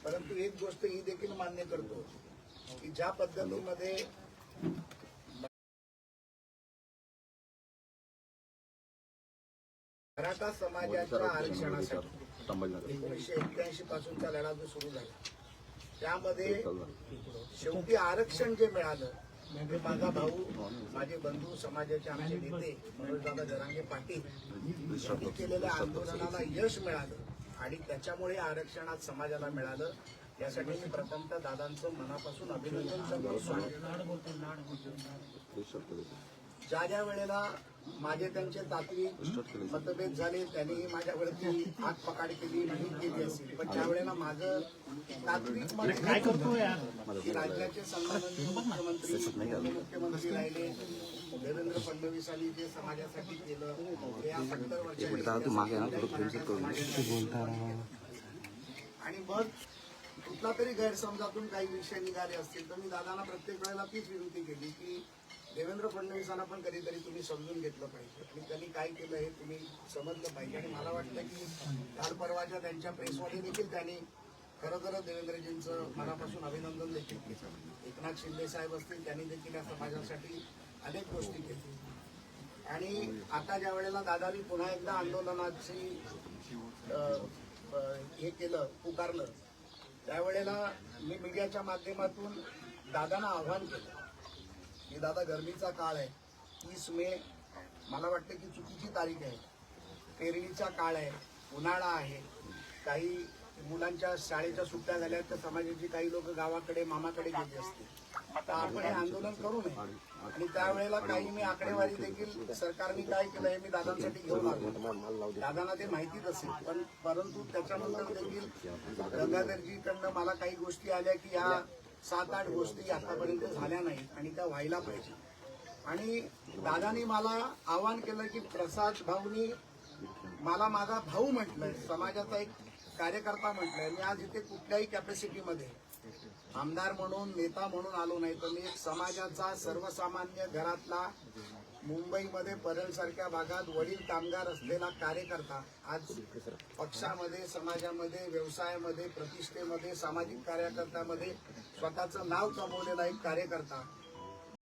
परंतु एक गोष्ट ही देखील मान्य करतो की ज्या पद्धतीमध्ये मराठा समाजाच्या आरक्षणासाठी 1981 पासूनचा लढा जो सुरू झाला त्यामध्ये शेवटी आरक्षण जे मिळालं म्हणजे माझा भाऊ माझे बंधू समाजाचे आमचे नेते मनोजदादा जरांगे पाटील यांनी केलेल्या आंदोलनाला यश मिळालं आणि त्याच्यामुळे आरक्षण आज समाजाला मिळालं यासाठी मी प्रथमतः दादांचं मनापासून अभिनंदन करतो. ज्या वेळेला माझे त्यांचे तात्विक मतभेद झाले त्यांनी माझ्यावरती हात पकाड केली नाही केली असेल पण ज्या वेळेला माझं तात्विक काय करतो की राज्याचे सन्माननीय मुख्यमंत्री राहिले देवेंद्र फडणवीसांनी जे समाजासाठी केलं ते या 70 वर्षांनी आणि मग कुठला तरी गैरसमजातून काही विषय निघाले असतील तर मी दादांना प्रत्येक वेळेला तीच विनंती केली की देवेंद्र फडणवीसांना पण कधीतरी तुम्ही समजून घेतलं पाहिजे आणि त्यांनी काय केलं हे तुम्ही समजलं पाहिजे. आणि मला वाटतं की काल परवाच्या त्यांच्या प्रेसमध्ये देखील त्यांनी खरोखरच देवेंद्रजींचं मनापासून अभिनंदन देखील केलं. एकनाथ शिंदे साहेब असतील त्यांनी देखील या समाजासाठी अनेक गोष्टी केल्या आणि आता ज्या वेळेला दादांनी पुन्हा एकदा आंदोलनाची हे केलं पुकारलं त्यावेळेला मी मीडियाच्या माध्यमातून दादांना आव्हान केलं की दादा गरमीचा काळ आहे 30 मे मला वाटतं की चुकीची तारीख आहे पेरणीचा काळ आहे उन्हाळा आहे काही मुलांच्या शाळेच्या सुट्ट्या झाल्या तर समाजाची काही लोक गावाकडे मामाकडे गेले असतील तर आपण हे आंदोलन करू नये आणि त्यावेळेला काही मी आकडेवारी देखील सरकारने काय केलं हे मी दादांसाठी घेऊन आलो दादांना ते माहितीच असेल पण परंतु त्याच्यानंतर देखील गंगाधरजीकडनं मला काही गोष्टी आल्या की ह्या 7-8 गोष्टी आतापर्यंत झाल्या नाहीत आणि त्या व्हायला पाहिजे. आणि दादानी मला आवाहन केलं की प्रसाद भाऊनी मला माझा भाऊ म्हटलंय समाजाचा एक कार्यकर्ता म्हटलंय मी आज इथे कुठल्याही कॅपॅसिटीमध्ये आमदार म्हणून नेता म्हणून आलो नाही तर मी एक समाजाचा सर्वसामान्य घरातला मुंबईमध्ये परळसारख्या भागात वडील कामगार असलेला कार्यकर्ता आज पक्षामध्ये समाजामध्ये व्यवसायामध्ये प्रतिष्ठेमध्ये सामाजिक कार्यकर्त्यामध्ये स्वतःचं नाव कमवलेला एक कार्यकर्ता